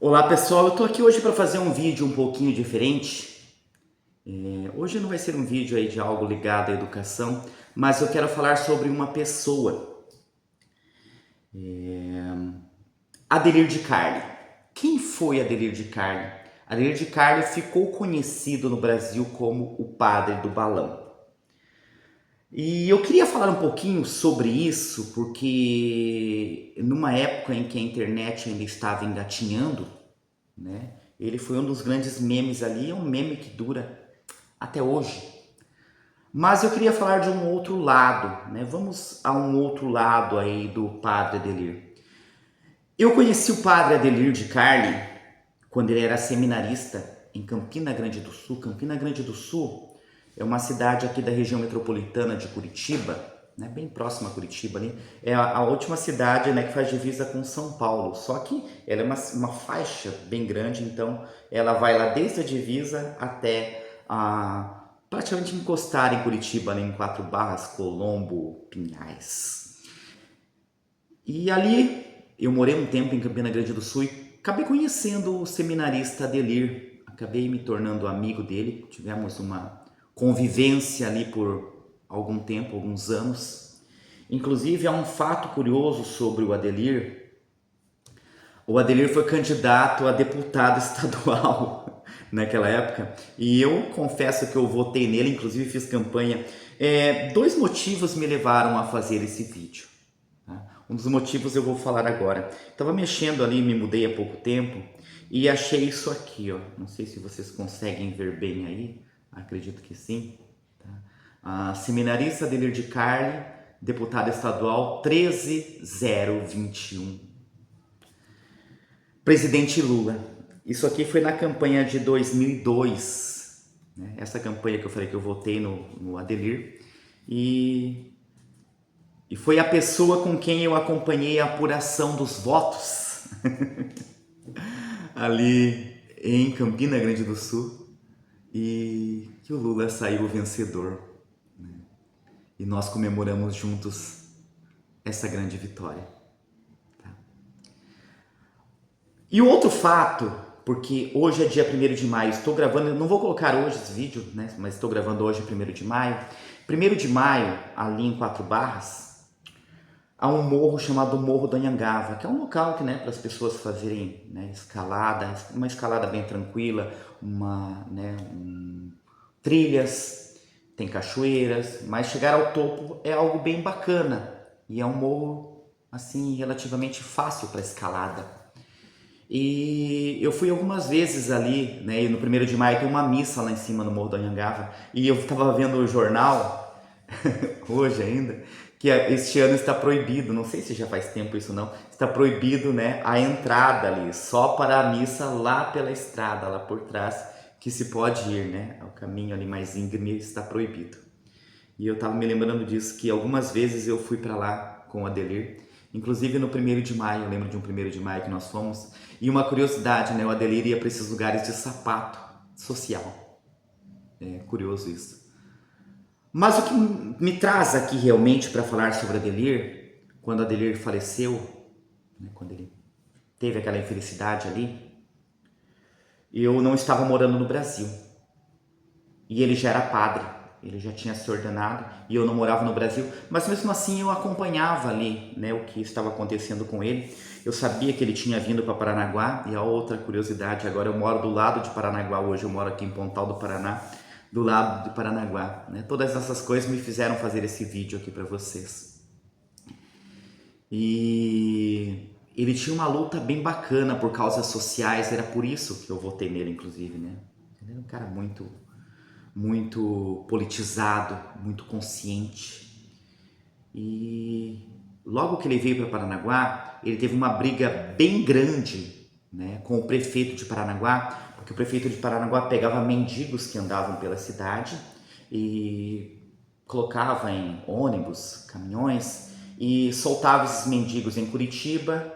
Olá pessoal, eu tô aqui hoje para fazer um vídeo um pouquinho diferente. Hoje não vai ser um vídeo aí de algo ligado à educação, mas eu quero falar sobre uma pessoa, Adelir de Carli. Quem foi Adelir de Carli? Adelir de Carli ficou conhecido no Brasil como o Padre do Balão. E eu queria falar um pouquinho sobre isso, porque numa época em que a internet ainda estava engatinhando, né? Ele foi um dos grandes memes ali, é um meme que dura até hoje. Mas eu queria falar de um outro lado, né? Vamos a um outro lado aí do Padre Adelir. Eu conheci o Padre Adelir de Carli quando ele era seminarista em Campina Grande do Sul. Campina Grande do Sul é uma cidade aqui da região metropolitana de Curitiba, né? Bem próxima a Curitiba ali. É a última cidade, né, que faz divisa com São Paulo. Só que ela é uma faixa bem grande, então ela vai lá desde a divisa até praticamente encostar em Curitiba, né, em Quatro Barras, Colombo, Pinhais. E ali eu morei um tempo em Campina Grande do Sul e acabei conhecendo o seminarista Adelir. Acabei me tornando amigo dele, tivemos uma convivência ali por algum tempo, alguns anos. Inclusive há um fato curioso sobre o Adelir. O Adelir foi candidato a deputado estadual naquela época e eu confesso que eu votei nele, inclusive fiz campanha. Dois motivos me levaram a fazer esse vídeo. Um dos motivos eu vou falar agora. Estava mexendo ali, me mudei há pouco tempo e achei isso aqui, ó. Não sei se vocês conseguem ver bem aí, acredito que sim. Tá? A seminarista Adelir de Carli, deputada estadual 13021. Presidente Lula. Isso aqui foi na campanha de 2002. Né? Essa campanha que eu falei que eu votei no Adelir. E foi a pessoa com quem eu acompanhei a apuração dos votos ali em Campina Grande do Sul e que o Lula saiu vencedor, né? E nós comemoramos juntos essa grande vitória. Tá? E o outro fato, porque hoje é dia 1º de maio, estou gravando, não vou colocar hoje esse vídeo, né? Mas estou gravando hoje 1º de maio. 1º de maio, ali em Quatro Barras, há um morro chamado Morro da Anhangava, que é um local que, né, para as pessoas fazerem, né, escalada, uma escalada bem tranquila, trilhas, tem cachoeiras, mas chegar ao topo é algo bem bacana e é um morro assim relativamente fácil para escalada. E eu fui algumas vezes ali, né, e no 1º de maio tem uma missa lá em cima no Morro da Anhangava e eu estava vendo o jornal hoje ainda, que este ano está proibido, não sei se já faz tempo isso não, está proibido, né, a entrada ali, só para a missa lá pela estrada, lá por trás, que se pode ir, né, o caminho ali mais íngreme está proibido. E eu estava me lembrando disso, que algumas vezes eu fui para lá com o Adelir, inclusive no 1º de maio, eu lembro de um 1º de maio que nós fomos, e uma curiosidade, né, o Adelir ia para esses lugares de sapato social, é curioso isso. Mas o que me traz aqui realmente para falar sobre Adelir, quando Adelir faleceu, né, quando ele teve aquela infelicidade ali, eu não estava morando no Brasil. E ele já era padre, ele já tinha se ordenado e eu não morava no Brasil, mas mesmo assim eu acompanhava ali, né, o que estava acontecendo com ele. Eu sabia que ele tinha vindo para Paranaguá e a outra curiosidade, agora eu moro do lado de Paranaguá, hoje eu moro aqui em Pontal do Paraná, do lado de Paranaguá, né? Todas essas coisas me fizeram fazer esse vídeo aqui para vocês. E ele tinha uma luta bem bacana por causas sociais, era por isso que eu votei nele, inclusive, né? Ele era um cara muito politizado, muito consciente. E logo que ele veio para Paranaguá, ele teve uma briga bem grande, né, com o prefeito de Paranaguá, porque o prefeito de Paranaguá pegava mendigos que andavam pela cidade e colocava em ônibus, caminhões e soltava esses mendigos em Curitiba,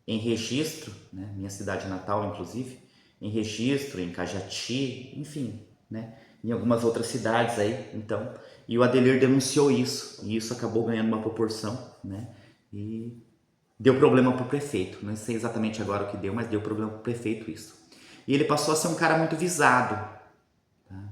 em Registro, né, minha cidade natal inclusive, em Registro, em Cajati, enfim, né, em algumas outras cidades aí, então, e o Adelir denunciou isso, e isso acabou ganhando uma proporção, né, e deu problema pro prefeito. Não sei exatamente agora o que deu, mas deu problema pro prefeito isso. E ele passou a ser um cara muito visado. Tá?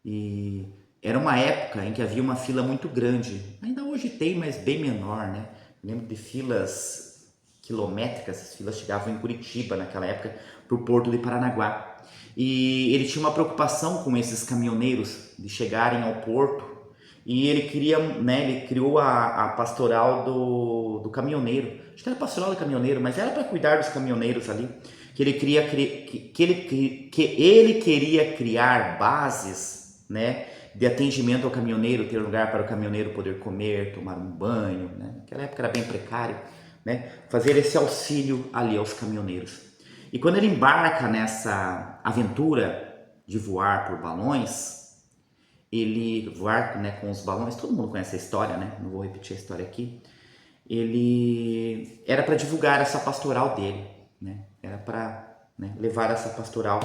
E era uma época em que havia uma fila muito grande. Ainda hoje tem, mas bem menor, né? Eu lembro de filas quilométricas, as filas chegavam em Curitiba naquela época, para o porto de Paranaguá. E ele tinha uma preocupação com esses caminhoneiros de chegarem ao porto. E ele queria, né, ele criou a pastoral do caminhoneiro. Acho que era pastoral do caminhoneiro, mas era para cuidar dos caminhoneiros ali. Que ele queria que ele queria criar bases, né, de atendimento ao caminhoneiro, ter lugar para o caminhoneiro poder comer, tomar um banho, né? Naquela época era bem precário, né? Fazer esse auxílio ali aos caminhoneiros. E quando ele embarca nessa aventura de voar por balões, ele voar, né, com os balões, todo mundo conhece a história, né? Não vou repetir a história aqui. Ele era para divulgar essa pastoral dele, né? Era para, né, levar essa pastoral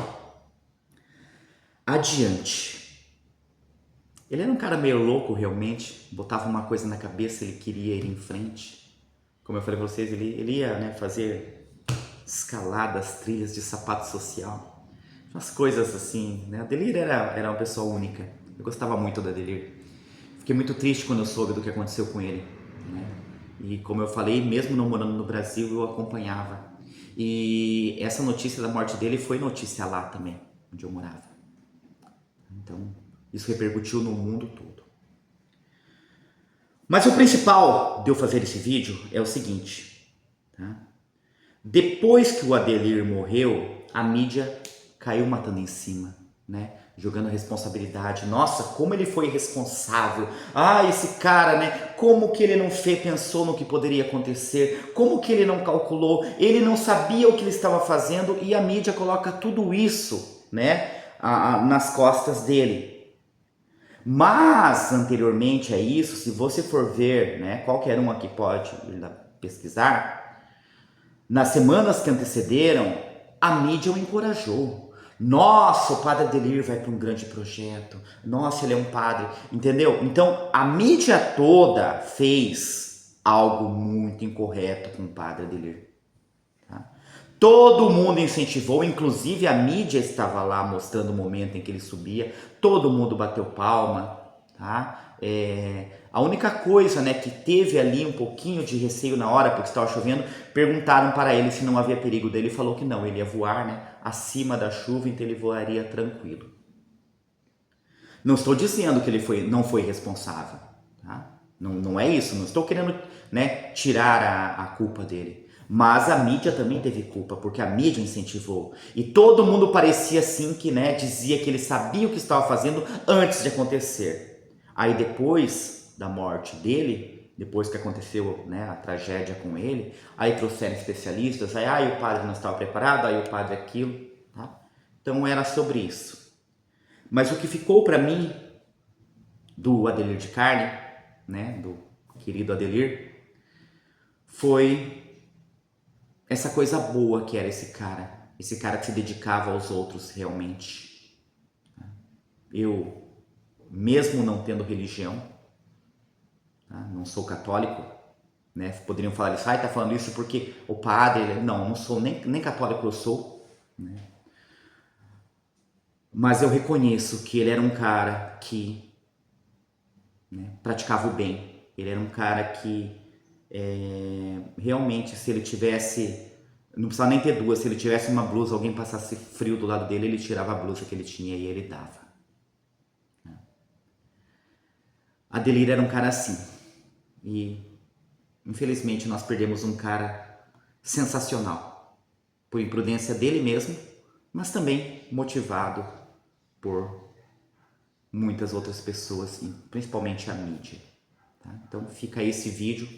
adiante. Ele era um cara meio louco realmente, botava uma coisa na cabeça, ele queria ir em frente. Como eu falei para vocês, ele ia, né, fazer escaladas, trilhas de sapato social, umas coisas assim, né? A Delir era uma pessoa única, eu gostava muito da Delir. Fiquei muito triste quando eu soube do que aconteceu com ele, né? E como eu falei, mesmo não morando no Brasil, eu acompanhava. E essa notícia da morte dele foi notícia lá também, onde eu morava. Então, isso repercutiu no mundo todo. Mas o principal de eu fazer esse vídeo é o seguinte, tá? Depois que o Adelir morreu, a mídia caiu matando em cima, né? Jogando responsabilidade. Nossa, como ele foi responsável. Ah, esse cara, né? Como que ele não pensou no que poderia acontecer? Como que ele não calculou? Ele não sabia o que ele estava fazendo e a mídia coloca tudo isso, né, nas costas dele. Mas, anteriormente a isso, se você for ver, né, qualquer um aqui pode ir lá pesquisar, nas semanas que antecederam, a mídia o encorajou. Nossa, o padre Adelir vai para um grande projeto. Nossa, ele é um padre, entendeu? Então, a mídia toda fez algo muito incorreto com o padre Adelir. Tá? Todo mundo incentivou, inclusive a mídia estava lá mostrando o momento em que ele subia. Todo mundo bateu palma, tá? A única coisa, né, que teve ali um pouquinho de receio na hora, porque estava chovendo, perguntaram para ele se não havia perigo dele, ele falou que não, ele ia voar, né, acima da chuva, então ele voaria tranquilo. Não estou dizendo que ele não foi responsável, tá? Não é isso, não estou querendo, né, tirar a culpa dele. Mas a mídia também teve culpa, porque a mídia incentivou. E todo mundo parecia assim que, né, dizia que ele sabia o que estava fazendo antes de acontecer. Aí depois da morte dele, depois que aconteceu, né, a tragédia com ele, aí trouxeram especialistas, aí o padre não estava preparado, aí o padre aquilo, tá? Então era sobre isso. Mas o que ficou para mim do Adelir de Carli, né, do querido Adelir, foi essa coisa boa que era esse cara que se dedicava aos outros realmente. Eu, mesmo não tendo religião, tá, não sou católico, né, poderiam falar isso, tá falando isso porque o padre, não sou, nem católico eu sou, né, mas eu reconheço que ele era um cara que, né, praticava o bem. Ele era um cara que realmente, se ele tivesse, não precisava nem ter duas, se ele tivesse uma blusa, alguém passasse frio do lado dele, ele tirava a blusa que ele tinha e ele dava. Adelir era um cara assim. E infelizmente nós perdemos um cara sensacional. Por imprudência dele mesmo, mas também motivado por muitas outras pessoas, principalmente a mídia. Tá? Então fica aí esse vídeo.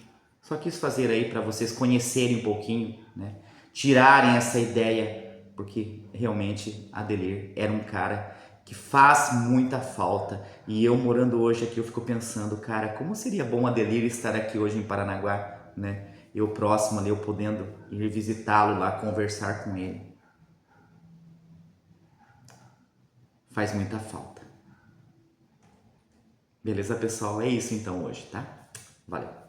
Só quis fazer aí para vocês conhecerem um pouquinho, né? Tirarem essa ideia, porque realmente Adelir era um cara que faz muita falta. E eu morando hoje aqui, eu fico pensando, cara, como seria bom Adelir estar aqui hoje em Paranaguá, né? Eu próximo ali, eu podendo ir visitá-lo lá, conversar com ele. Faz muita falta. Beleza, pessoal? É isso então hoje, tá? Valeu!